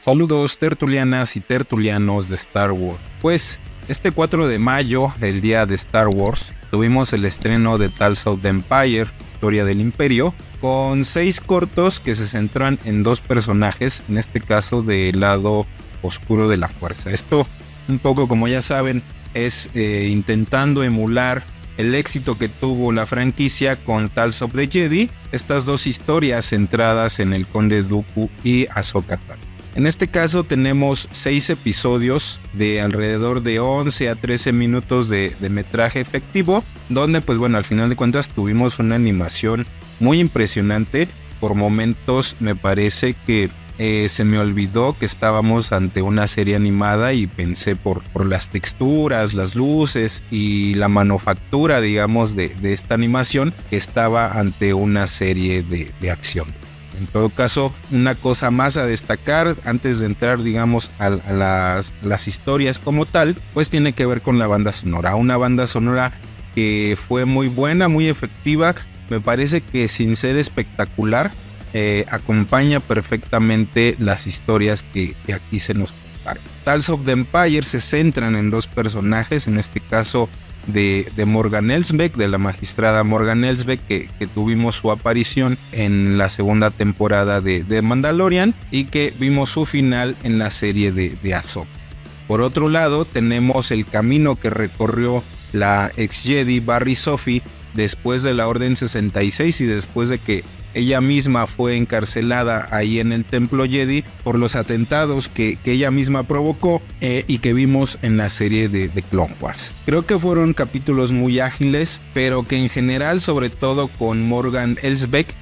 Saludos tertulianas y tertulianos de Star Wars. Pues este 4 de mayo, el día de Star Wars, tuvimos el estreno de Tales of the Empire, Historia del Imperio, con 6 cortos que se centran en 2 personajes, en este caso del lado oscuro de la fuerza. Esto, un poco como ya saben, es intentando emular el éxito que tuvo la franquicia con Tales of the Jedi, estas 2 historias centradas en el Conde Dooku y Ahsoka Tano. En este caso tenemos 6 episodios de alrededor de 11 a 13 minutos de metraje efectivo, donde pues bueno, al final de cuentas tuvimos una animación muy impresionante. Por momentos me parece que se me olvidó que estábamos ante una serie animada y pensé por las texturas, las luces y la manufactura, digamos, de esta animación, que estaba ante una serie de acción. En todo caso, una cosa más a destacar antes de entrar, digamos, a las historias como tal, pues tiene que ver con la banda sonora. Una banda sonora que fue muy buena, muy efectiva. Me parece que sin ser espectacular, acompaña perfectamente las historias que aquí se nos contaron. Tales of the Empire se centran en 2 personajes, en este caso de Morgan Elsbeth, de la magistrada Morgan Elsbeth, que tuvimos su aparición en la segunda temporada de Mandalorian y que vimos su final en la serie de Ahsoka. Por otro lado, tenemos el camino que recorrió la ex Jedi Barry Sophie después de la Orden 66 y después de que ella misma fue encarcelada ahí en el Templo Jedi por los atentados que ella misma provocó y que vimos en la serie de Clone Wars. Creo que fueron capítulos muy ágiles, pero que en general, sobre todo con Morgan Elsbeth,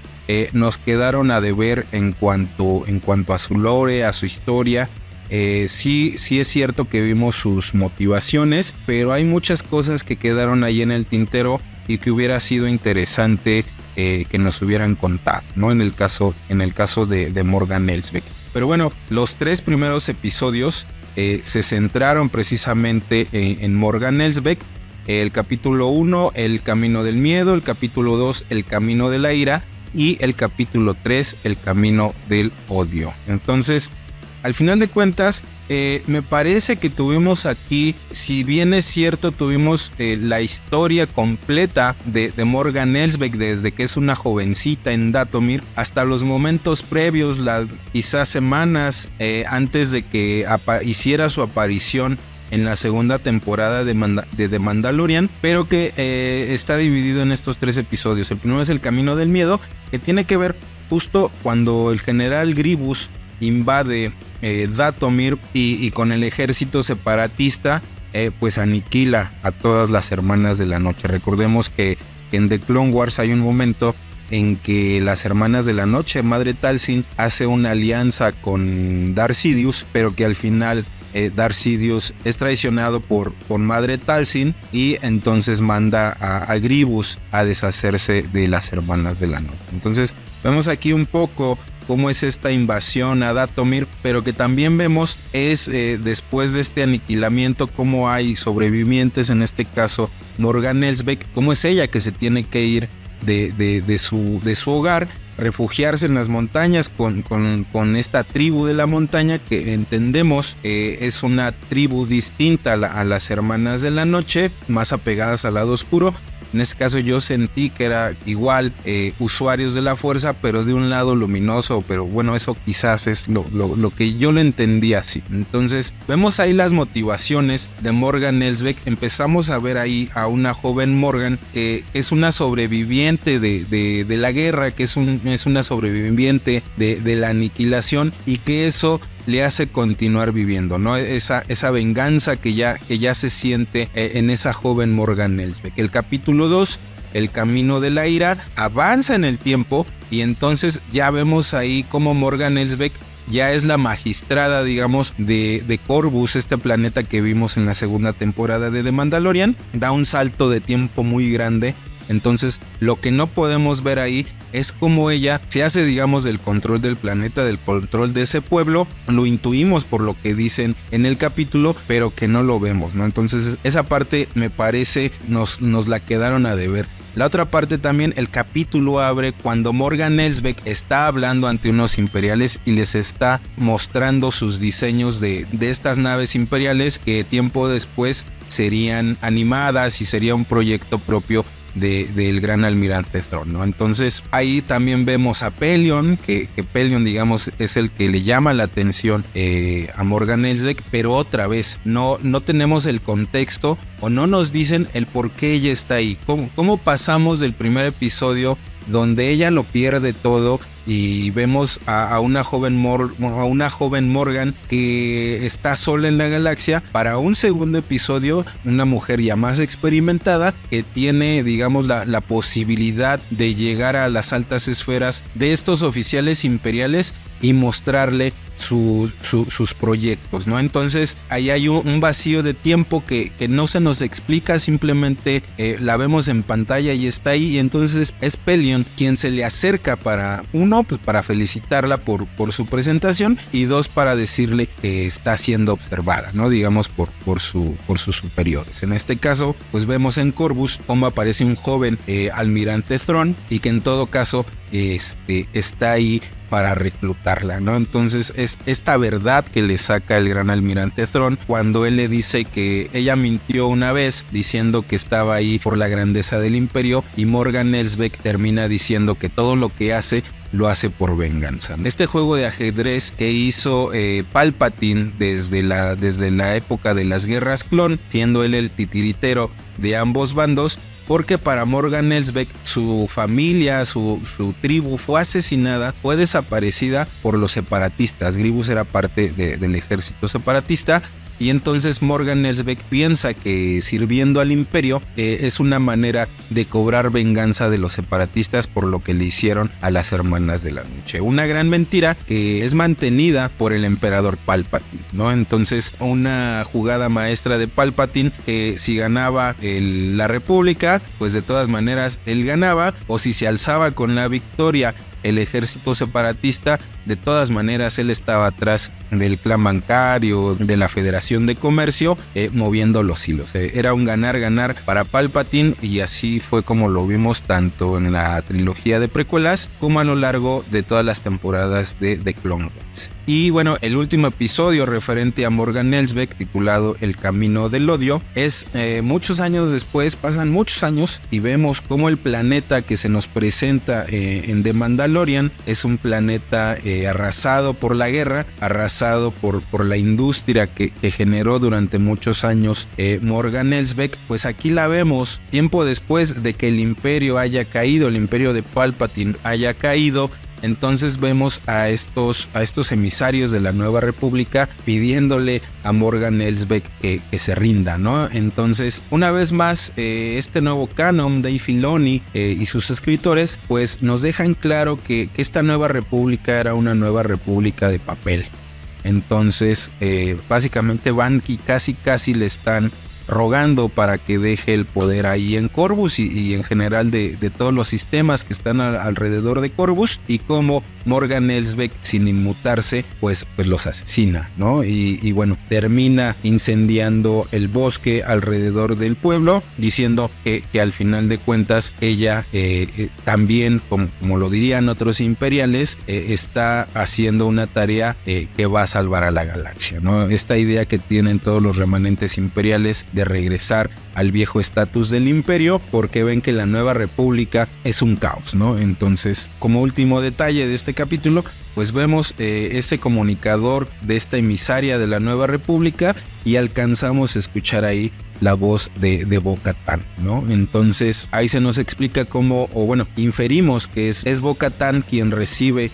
nos quedaron a deber en cuanto a su lore, a su historia. Sí es cierto que vimos sus motivaciones, pero hay muchas cosas que quedaron ahí en el tintero y que hubiera sido interesante que nos hubieran contado, ¿no? En el caso de Morgan Elsbeth. Pero bueno, los 3 primeros episodios se centraron precisamente en Morgan Elsbeth. El capítulo 1, El Camino del Miedo, el capítulo 2, El Camino de la Ira y el capítulo 3, El Camino del Odio. Entonces, al final de cuentas, me parece que tuvimos aquí, si bien es cierto, tuvimos la historia completa de Morgan Elsbeth desde que es una jovencita en Dathomir hasta los momentos previos, quizás semanas antes de que hiciera su aparición en la segunda temporada de The Mandalorian, pero que está dividido en estos 3 episodios. El primero es El Camino del Miedo, que tiene que ver justo cuando el general Grievous invade Dathomir y con el ejército separatista pues aniquila a todas las hermanas de la noche. Recordemos que en The Clone Wars hay un momento en que las hermanas de la noche, Madre Talzin, hace una alianza con Darth Sidious, pero que al final Darth Sidious es traicionado por Madre Talzin y entonces manda a Grievous a deshacerse de las hermanas de la noche. Entonces vemos aquí un poco cómo es esta invasión a Dathomir, pero que también vemos es después de este aniquilamiento cómo hay sobrevivientes, en este caso Morgan Elsbeth, cómo es ella que se tiene que ir de su hogar, refugiarse en las montañas con esta tribu de la montaña que entendemos es una tribu distinta a las hermanas de la noche, más apegadas al lado oscuro. En este caso yo sentí que era igual usuarios de la fuerza, pero de un lado luminoso, pero bueno, eso quizás es lo que yo lo entendí así. Entonces vemos ahí las motivaciones de Morgan Elsbeth. Empezamos a ver ahí a una joven Morgan que es una sobreviviente de la guerra, que es una sobreviviente de la aniquilación y que eso le hace continuar viviendo, ¿no? Esa venganza que ya se siente en esa joven Morgan Elsbeth. El capítulo 2, El Camino de la Ira, avanza en el tiempo y entonces ya vemos ahí cómo Morgan Elsbeth ya es la magistrada, digamos, de Corvus, este planeta que vimos en la segunda temporada de The Mandalorian. Da un salto de tiempo muy grande. Entonces lo que no podemos ver ahí es cómo ella se hace, digamos, del control del planeta, del control de ese pueblo. Lo intuimos por lo que dicen en el capítulo, pero que no lo vemos, ¿no? Entonces esa parte me parece nos la quedaron a deber. La otra parte también, el capítulo abre cuando Morgan Elsbeth está hablando ante unos imperiales y les está mostrando sus diseños de estas naves imperiales que tiempo después serían animadas y sería un proyecto propio del gran almirante Thrawn, ¿no? Entonces ahí también vemos a Pellaeon, que Pellaeon, digamos, es el que le llama la atención a Morgan Elsbeth, pero otra vez no tenemos el contexto o no nos dicen el por qué ella está ahí. ¿Cómo pasamos del primer episodio donde ella lo pierde todo y vemos a una joven Morgan que está sola en la galaxia, para un segundo episodio una mujer ya más experimentada que tiene, digamos, la posibilidad de llegar a las altas esferas de estos oficiales imperiales y mostrarle sus proyectos, ¿no? Entonces ahí hay un vacío de tiempo que no se nos explica, simplemente la vemos en pantalla y está ahí, y entonces es Pellaeon quien se le acerca para, uno, pues para felicitarla por su presentación, y dos, para decirle que está siendo observada, ¿no? Digamos por sus superiores. En este caso, pues vemos en Corvus cómo aparece un joven almirante Thrawn, y que en todo caso está ahí para reclutarla, ¿no? Entonces es esta verdad que le saca el gran almirante Thrawn cuando él le dice que ella mintió una vez diciendo que estaba ahí por la grandeza del imperio, y Morgan Elsbeth termina diciendo que todo lo que hace lo hace por venganza. Este juego de ajedrez que hizo Palpatine desde la época de las guerras clon, siendo él el titiritero de ambos bandos, porque para Morgan Elsbeth su familia, su tribu fue asesinada, fue desaparecida por los separatistas. Grievous era parte del ejército separatista, y entonces Morgan Elsbeth piensa que sirviendo al imperio es una manera de cobrar venganza de los separatistas por lo que le hicieron a las hermanas de la noche. Una gran mentira que es mantenida por el emperador Palpatine, ¿no? Entonces una jugada maestra de Palpatine, que si ganaba la República, pues de todas maneras él ganaba, o si se alzaba con la victoria el ejército separatista, de todas maneras él estaba atrás del clan bancario, de la Federación de Comercio, moviendo los hilos. Era un ganar-ganar para Palpatine, y así fue como lo vimos tanto en la trilogía de precuelas como a lo largo de todas las temporadas de The Clone Wars. Y bueno, el último episodio referente a Morgan Elsbeth, titulado El Camino del Odio, es muchos años después, pasan muchos años, y vemos cómo el planeta que se nos presenta en The Mandalorian es un planeta arrasado por la guerra, arrasado por la industria que generó durante muchos años Morgan Elsbeth. Pues aquí la vemos tiempo después de que el imperio haya caído, el imperio de Palpatine haya caído. Entonces vemos a estos emisarios de la Nueva República pidiéndole a Morgan Elsbeth que se rinda, ¿no? Entonces, una vez más, este nuevo canon, Dave Filoni y sus escritores, pues nos dejan claro que esta Nueva República era una Nueva República de papel. Entonces, básicamente van y casi le están rogando para que deje el poder ahí en Corvus y en general de todos los sistemas que están alrededor de Corvus, y como Morgan Elsbeth, sin inmutarse, pues los asesina, ¿no? Y bueno, termina incendiando el bosque alrededor del pueblo, diciendo que al final de cuentas ella también, como lo dirían otros imperiales, está haciendo una tarea que va a salvar a la galaxia, ¿no? Esta idea que tienen todos los remanentes imperiales de regresar al viejo estatus del imperio, porque ven que la Nueva República es un caos, ¿no? Entonces, como último detalle de este capítulo, pues vemos ese comunicador de esta emisaria de la Nueva República, y alcanzamos a escuchar ahí la voz de Bo-Katan, ¿no? Entonces ahí se nos explica cómo, o bueno, inferimos que es Bo-Katan quien recibe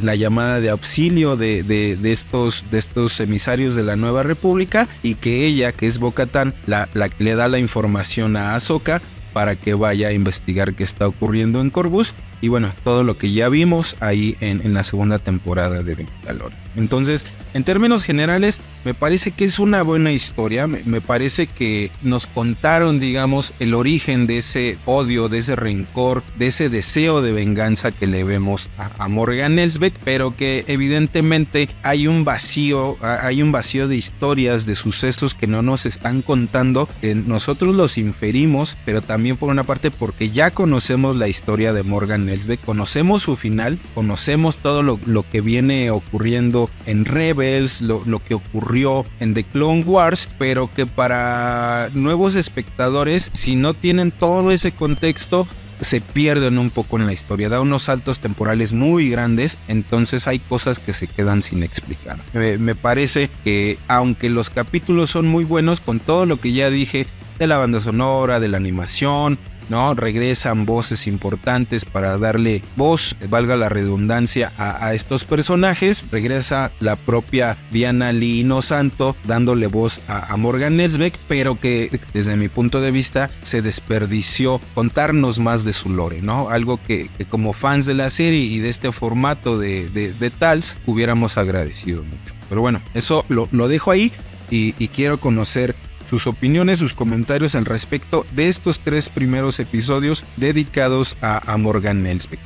la llamada de auxilio de estos emisarios de la Nueva República, y que ella, que es Bo-Katan, la le da la información a Ahsoka para que vaya a investigar qué está ocurriendo en Corvus, y bueno, todo lo que ya vimos ahí en la segunda temporada de The Mandalorian. Entonces, en términos generales, me parece que es una buena historia. Me parece que nos contaron, digamos, el origen de ese odio, de ese rencor, de ese deseo de venganza que le vemos a Morgan Elsbeth, pero que evidentemente hay un vacío de historias, de sucesos que no nos están contando, que nosotros los inferimos, pero también por una parte porque ya conocemos la historia de Morgan Elsbeth, conocemos su final, conocemos todo lo que viene ocurriendo en Rebels, lo que ocurrió en The Clone Wars, pero que para nuevos espectadores, si no tienen todo ese contexto, se pierden un poco en la historia, da unos saltos temporales muy grandes, entonces hay cosas que se quedan sin explicar. Me parece que aunque los capítulos son muy buenos, con todo lo que ya dije de la banda sonora, de la animación, ¿no? Regresan voces importantes para darle voz, valga la redundancia, a estos personajes. Regresa la propia Diana Lee Inosanto dándole voz a Morgan Elsbeth, pero que desde mi punto de vista se desperdició contarnos más de su lore, ¿no? Algo que como fans de la serie y de este formato de TALS hubiéramos agradecido mucho. Pero bueno, eso lo dejo ahí y quiero conocer sus opiniones, sus comentarios al respecto de estos 3 primeros episodios dedicados a Morgan Elsbeth.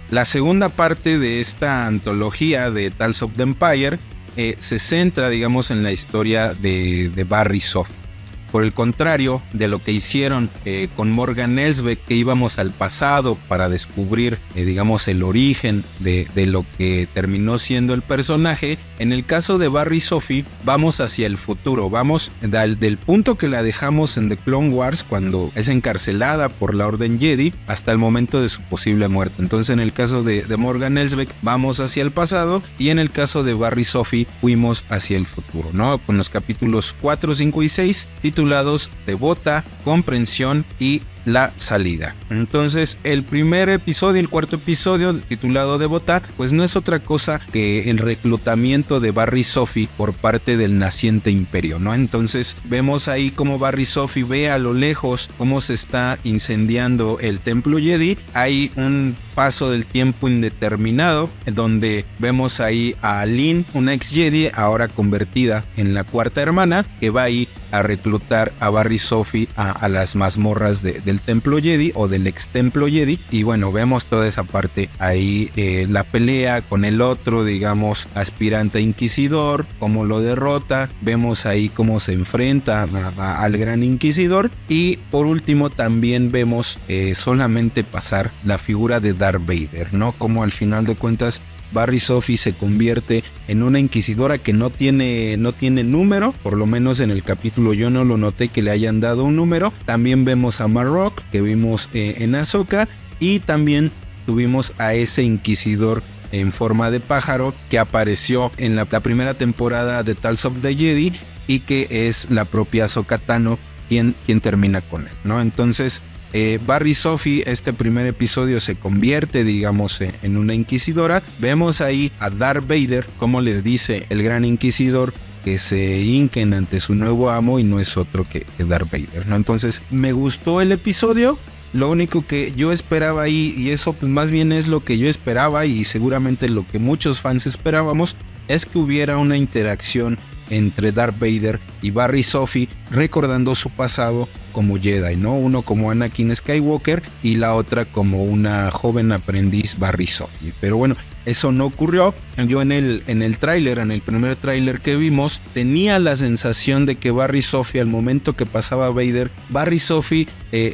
La segunda parte de esta antología de Tales of the Empire se centra, digamos, en la historia de Barry Soft. Por el contrario de lo que hicieron con Morgan Elsbeth, que íbamos al pasado para descubrir, digamos, el origen de lo que terminó siendo el personaje, en el caso de Barry Sophie vamos hacia el futuro, vamos del punto que la dejamos en The Clone Wars cuando es encarcelada por la Orden Jedi hasta el momento de su posible muerte. Entonces en el caso de Morgan Elsbeth vamos hacia el pasado y en el caso de Barry Sophie fuimos hacia el futuro, ¿no? Con los capítulos 4, 5 y 6 titulados Devota, Comprensión y La Salida. Entonces el primer episodio, el cuarto episodio titulado Devota, pues no es otra cosa que el reclutamiento de Barry Sophie por parte del naciente imperio, ¿no? Entonces vemos ahí cómo Barry Sophie ve a lo lejos cómo se está incendiando el templo Jedi. Hay un paso del tiempo indeterminado donde vemos ahí a Lynn, una ex Jedi ahora convertida en la cuarta hermana, que va ahí a reclutar a Barry Sophie a las mazmorras del templo Jedi o del ex templo Jedi. Y bueno, vemos toda esa parte ahí, la pelea con el otro, digamos, aspirante inquisidor, cómo lo derrota, vemos ahí cómo se enfrenta al gran inquisidor. Y por último también vemos solamente pasar la figura de Darth Vader, ¿no? Como al final de cuentas Barry Sophie se convierte en una inquisidora que no tiene número, por lo menos en el capítulo yo no lo noté que le hayan dado un número. También vemos a Marrok, que vimos en Ahsoka, y también tuvimos a ese inquisidor en forma de pájaro que apareció en la primera temporada de Tales of the Jedi y que es la propia Ahsoka Tano quien termina con él, ¿no? Entonces Barry Sophie, este primer episodio se convierte, digamos, en una inquisidora. Vemos ahí a Darth Vader, como les dice el gran inquisidor, que se hinquen ante su nuevo amo y no es otro que Darth Vader, ¿no? Entonces me gustó el episodio. Lo único que yo esperaba ahí, y eso pues más bien es lo que yo esperaba y seguramente lo que muchos fans esperábamos, es que hubiera una interacción entre Darth Vader y Barry Sophie recordando su pasado como Jedi, ¿no? Uno como Anakin Skywalker y la otra como una joven aprendiz Barry Sophie. Pero bueno, eso no ocurrió. Yo en el tráiler, en el primer tráiler que vimos, tenía la sensación de que Barry Sophie, al momento que pasaba Vader, Barry Sophie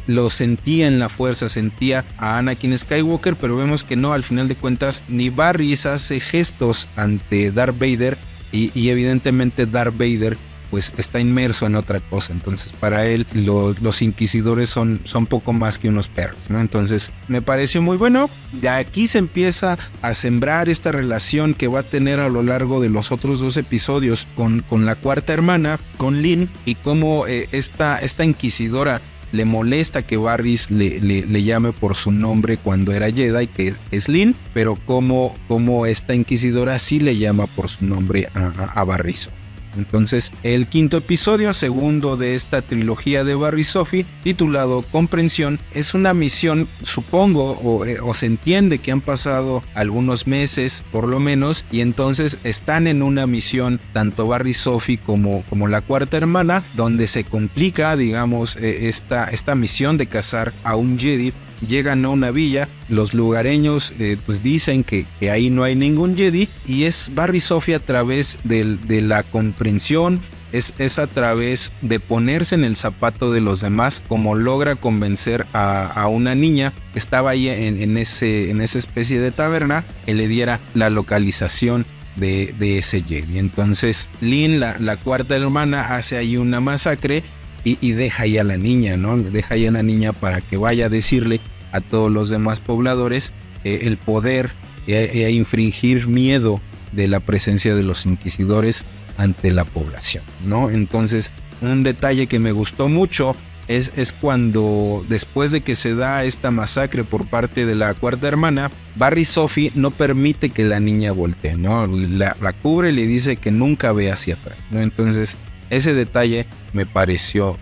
lo sentía en la fuerza, sentía a Anakin Skywalker, pero vemos que no, al final de cuentas ni Barry hace gestos ante Darth Vader y evidentemente Darth Vader pues está inmerso en otra cosa. Entonces para él los inquisidores son poco más que unos perros, ¿no? Entonces me pareció muy bueno. De aquí se empieza a sembrar esta relación que va a tener a lo largo de los otros 2 episodios con la cuarta hermana, con Lynn, y cómo esta inquisidora le molesta que Barry le llame por su nombre cuando era Jedi, que es Lynn, pero como esta inquisidora sí le llama por su nombre a Barry Sophie. Entonces, el quinto episodio, segundo de esta trilogía de Barry y Sophie, titulado Comprensión, es una misión, supongo, o se entiende que han pasado algunos meses por lo menos, y entonces están en una misión, tanto Barry y Sophie como la cuarta hermana, donde se complica, digamos, esta misión de cazar a un Jedi. Llegan a una villa, los lugareños pues dicen que ahí no hay ningún Jedi, y es Barry y Sophie a través de la comprensión, es a través de ponerse en el zapato de los demás, como logra convencer a una niña que estaba ahí en esa especie de taberna, que le diera la localización de ese Jedi. Entonces Lynn, la cuarta hermana, hace ahí una masacre y deja ahí a la niña, ¿no? Deja ahí a la niña para que vaya a decirle a todos los demás pobladores el poder e infringir miedo de la presencia de los inquisidores ante la población, ¿no? Entonces, un detalle que me gustó mucho es cuando, después de que se da esta masacre por parte de la cuarta hermana, Barry y Sophie no permite que la niña voltee, ¿no? La cubre y le dice que nunca ve hacia atrás, ¿no? Entonces, ese detalle me pareció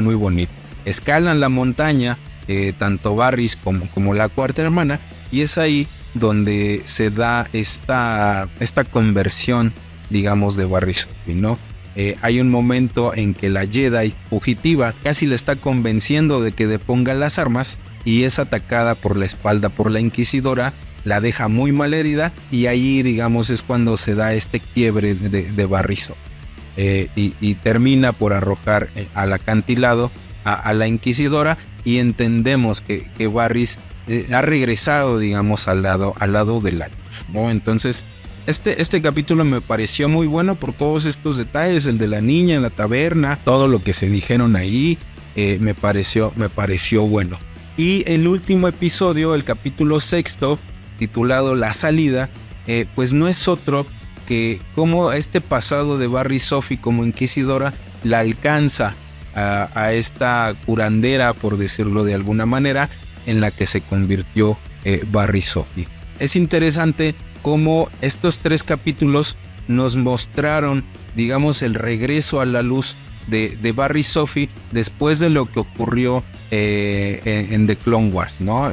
muy bonito. Escalan la montaña, tanto Barry como la cuarta hermana, y es ahí donde se da esta conversión, digamos, de Barry y Sophie, ¿no? Hay un momento en que la Jedi fugitiva casi le está convenciendo de que deponga las armas, y es atacada por la espalda por la inquisidora, la deja muy mal herida, y ahí, digamos, es cuando se da este quiebre de Barry y Sophie. Y termina por arrojar al acantilado a la inquisidora, y entendemos que Barris ha regresado, digamos, al lado de la luz, ¿no? Entonces, este capítulo me pareció muy bueno por todos estos detalles, el de la niña en la taberna, todo lo que se dijeron ahí, me pareció bueno. Y el último episodio, el capítulo sexto, titulado La Salida, pues no es otro que cómo este pasado de Barry y Sophie como inquisidora la alcanza a esta curandera, por decirlo de alguna manera, en la que se convirtió Barry y Sophie. Es interesante cómo estos tres capítulos nos mostraron, digamos, el regreso a la luz de Barry y Sophie después de lo que ocurrió en The Clone Wars, ¿no?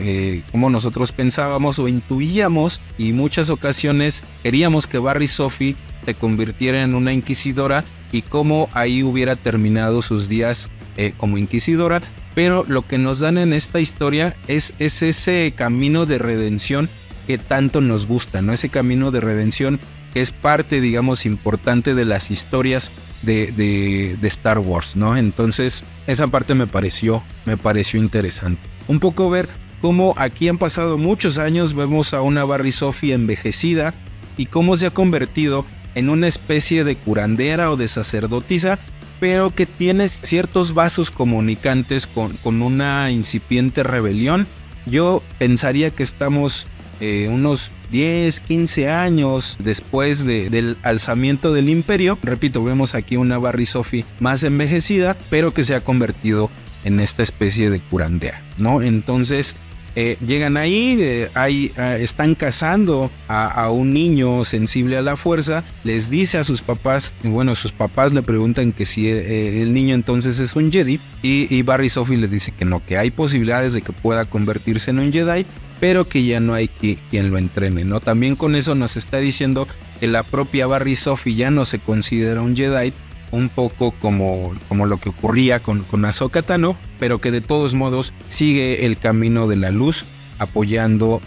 Como nosotros pensábamos o intuíamos, y muchas ocasiones queríamos que Barry y Sophie se convirtiera en una inquisidora, y cómo ahí hubiera terminado sus días como inquisidora, pero lo que nos dan en esta historia es ese camino de redención que tanto nos gusta, ¿no? Ese camino de redención que es parte, digamos, importante de las historias de Star Wars, ¿no? Entonces, esa parte me pareció interesante. Un poco ver cómo aquí han pasado muchos años, vemos a una Barry Sophie envejecida, y cómo se ha convertido en una especie de curandera o de sacerdotisa, pero que tiene ciertos vasos comunicantes con una incipiente rebelión. Yo pensaría que estamos unos 10, 15 años después del alzamiento del imperio. Repito, vemos aquí una Barry Sophie más envejecida, pero que se ha convertido en esta especie de curandera, ¿no? Entonces llegan ahí, están cazando a un niño sensible a la fuerza, les dice a sus papás, bueno, sus papás le preguntan que si el niño entonces es un Jedi, y Barry Sophie les dice que no, que hay posibilidades de que pueda convertirse en un Jedi, pero que ya no hay quien lo entrene, ¿no? También con eso nos está diciendo que la propia Barry Sophie ya no se considera un Jedi, un poco como lo que ocurría con Ahsoka Tano, pero que de todos modos sigue el camino de la luz, apoyando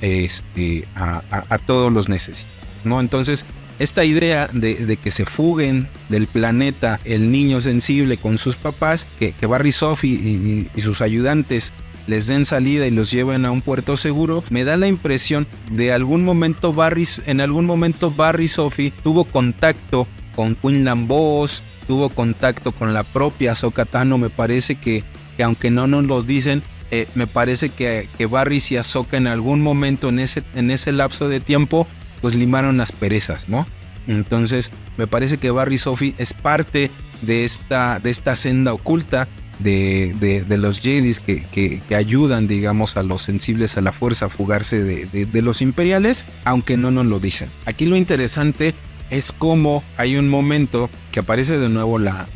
a todos los necesitados, ¿no? Entonces, esta idea de que se fuguen del planeta el niño sensible con sus papás, que Barry Sophie y sus ayudantes les den salida y los lleven a un puerto seguro, me da la impresión de en algún momento Barry Sophie tuvo contacto con Quinlan Vos, tuvo contacto con la propia Ahsoka Tano. Me parece que aunque no nos los dicen, me parece que Barry y Ahsoka en algún momento en ese lapso de tiempo pues limaron asperezas, ¿no? Entonces me parece que Barry Sophie es parte de esta senda oculta de los Jedis que ayudan, digamos, a los sensibles a la fuerza a fugarse de los imperiales, aunque no nos lo dicen. Aquí lo interesante es como hay un momento que aparece de nuevo la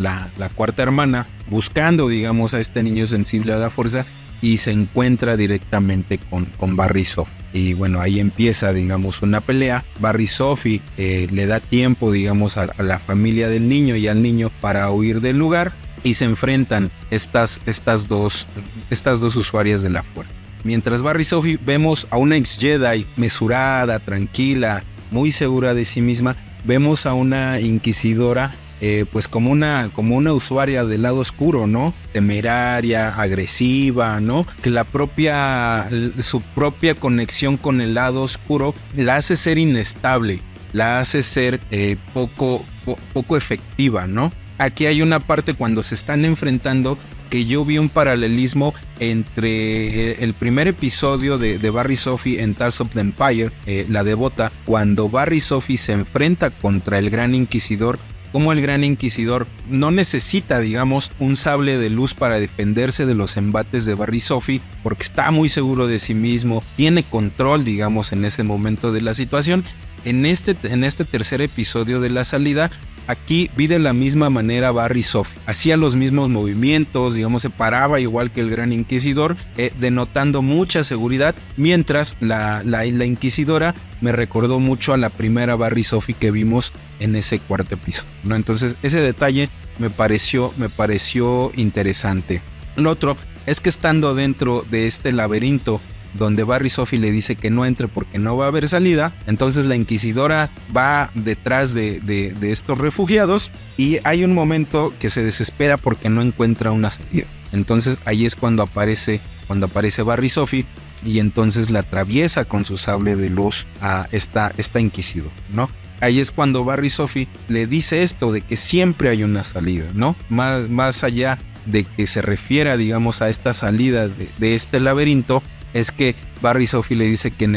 cuarta hermana buscando, digamos, a este niño sensible a la fuerza y se encuentra directamente con Barry Sophie. Y bueno, ahí empieza, digamos, una pelea. Barry Sophie le da tiempo, digamos, a la familia del niño y al niño para huir del lugar y se enfrentan estas dos usuarias de la fuerza. Mientras Barry Sophie vemos a una ex Jedi mesurada, tranquila, muy segura de sí misma. Vemos a una inquisidora pues como una usuaria del lado oscuro, ¿no? Temeraria, agresiva, ¿no? Que su propia conexión con el lado oscuro la hace ser inestable, la hace ser poco efectiva, ¿no? Aquí hay una parte cuando se están enfrentando que yo vi un paralelismo entre el primer episodio de Barry Sophie en Tales of the Empire, La Devota, cuando Barry Sophie se enfrenta contra el Gran Inquisidor, como el Gran Inquisidor no necesita, digamos, un sable de luz para defenderse de los embates de Barry Sophie, porque está muy seguro de sí mismo, tiene control, digamos, en ese momento de la situación. En este tercer episodio de la salida, aquí vi de la misma manera Barry Sophie. Hacía los mismos movimientos, digamos, se paraba igual que el Gran Inquisidor, denotando mucha seguridad, mientras la Inquisidora me recordó mucho a la primera Barry Sophie que vimos en ese cuarto episodio, ¿no? Entonces ese detalle me pareció interesante. Lo otro es que estando dentro de este laberinto donde Barry Sophie le dice que no entre porque no va a haber salida, entonces la Inquisidora va detrás de estos refugiados y hay un momento que se desespera porque no encuentra una salida. Entonces ahí es cuando aparece Barry Sophie y entonces la atraviesa con su sable de luz a esta Inquisidora, ¿no? Ahí es cuando Barry Sophie le dice esto de que siempre hay una salida, ¿no? Más allá de que se refiera, digamos, a esta salida de este laberinto, es que Barry Sophie le dice que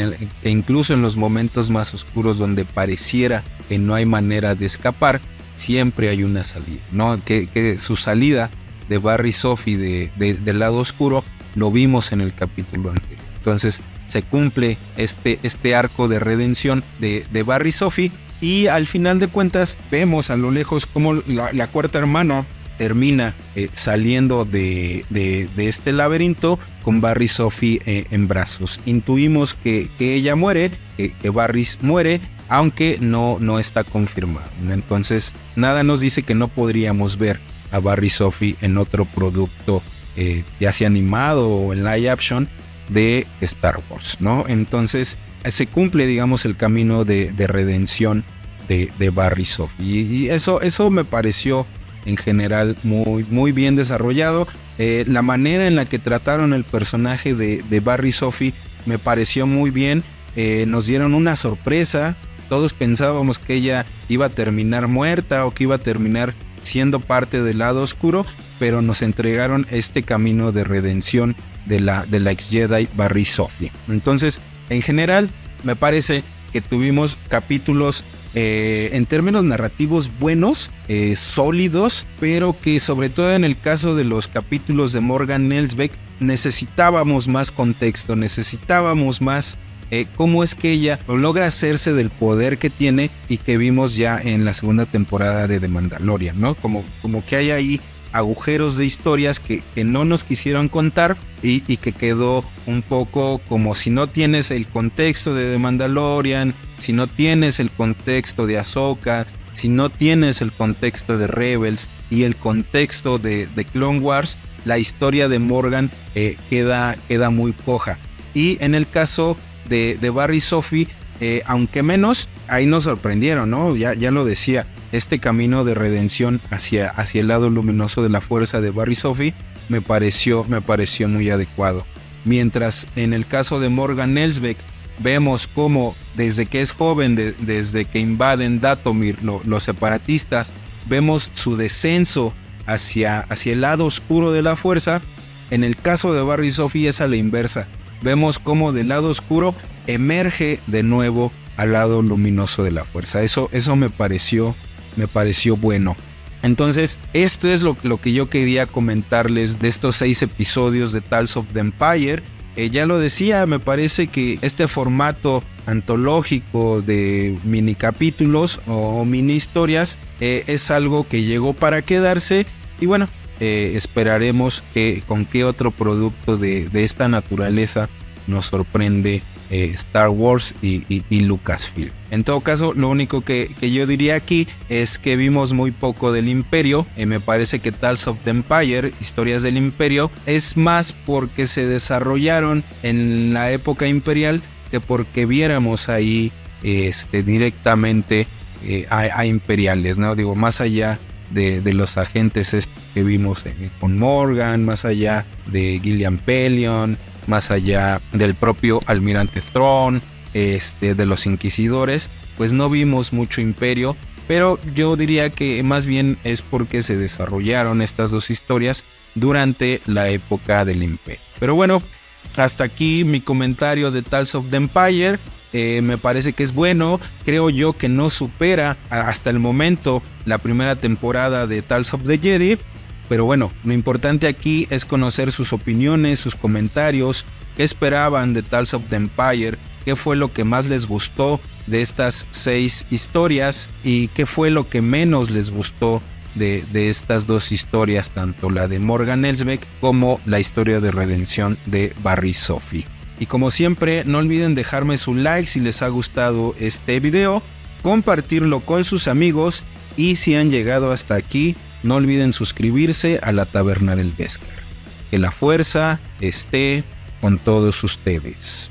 incluso en los momentos más oscuros donde pareciera que no hay manera de escapar, siempre hay una salida, ¿no? Que su salida de Barry Sophie del lado oscuro lo vimos en el capítulo anterior. Entonces se cumple este arco de redención de Barry Sophie y al final de cuentas vemos a lo lejos como la cuarta hermana termina saliendo de este laberinto con Barry Sophie en brazos. Intuimos que ella muere, que Barry muere, aunque no está confirmado. Entonces nada nos dice que no podríamos ver a Barry Sophie en otro producto, ya sea animado o en live action de Star Wars, ¿no? Entonces se cumple, digamos, el camino de redención de Barry Sophie y eso me pareció en general muy bien desarrollado. La manera en la que trataron el personaje de Barry Sophie me pareció muy bien. Nos dieron una sorpresa. Todos pensábamos que ella iba a terminar muerta o que iba a terminar siendo parte del lado oscuro, pero nos entregaron este camino de redención de la ex Jedi Barry Sophie. Entonces, en general, me parece que tuvimos capítulos en términos narrativos buenos, sólidos, pero que sobre todo en el caso de los capítulos de Morgan Elsbeth necesitábamos más contexto, necesitábamos más cómo es que ella logra hacerse del poder que tiene y que vimos ya en la segunda temporada de The Mandalorian, ¿no? Como que hay ahí agujeros de historias que no nos quisieron contar y que quedó un poco como si no tienes el contexto de The Mandalorian, si no tienes el contexto de Ahsoka, si no tienes el contexto de Rebels y el contexto de Clone Wars, la historia de Morgan queda muy coja. Y en el caso de Barry Sophie, aunque menos, ahí nos sorprendieron, ¿no? Ya lo decía, este camino de redención hacia el lado luminoso de la fuerza de Barry Sophie me pareció muy adecuado. Mientras en el caso de Morgan Elsbeth vemos cómo desde que es joven, desde que invaden Dathomir los separatistas, vemos su descenso hacia el lado oscuro de la fuerza. En el caso de Barry Sophie es a la inversa. Vemos cómo del lado oscuro emerge de nuevo al lado luminoso de la fuerza. Eso me pareció bueno. Entonces, esto es lo que yo quería comentarles de estos 6 episodios de Tales of the Empire. Ya lo decía, me parece que este formato antológico de mini capítulos o mini historias es algo que llegó para quedarse. Y bueno, esperaremos con qué otro producto de esta naturaleza nos sorprende Star Wars y Lucasfilm. En todo caso, lo único que yo diría aquí es que vimos muy poco del Imperio. Me parece que Tales of the Empire, Historias del Imperio, es más porque se desarrollaron en la época imperial que porque viéramos ahí directamente a imperiales, ¿no? Digo, más allá de los agentes que vimos con Morgan, más allá de Gillian Pelion, más allá del propio Almirante Thrawn, de los Inquisidores, pues no vimos mucho Imperio, pero yo diría que más bien es porque se desarrollaron estas dos historias durante la época del Imperio. Pero bueno, hasta aquí mi comentario de Tales of the Empire. Me parece que es bueno, creo yo que no supera hasta el momento la primera temporada de Tales of the Jedi, pero bueno, lo importante aquí es conocer sus opiniones, sus comentarios, qué esperaban de Tales of the Empire, qué fue lo que más les gustó de estas 6 historias y qué fue lo que menos les gustó de estas dos historias, tanto la de Morgan Elsbeth como la historia de redención de Barry Sophie. Y como siempre, no olviden dejarme su like si les ha gustado este video, compartirlo con sus amigos y si han llegado hasta aquí, no olviden suscribirse a la Taberna del Beskar. Que la fuerza esté con todos ustedes.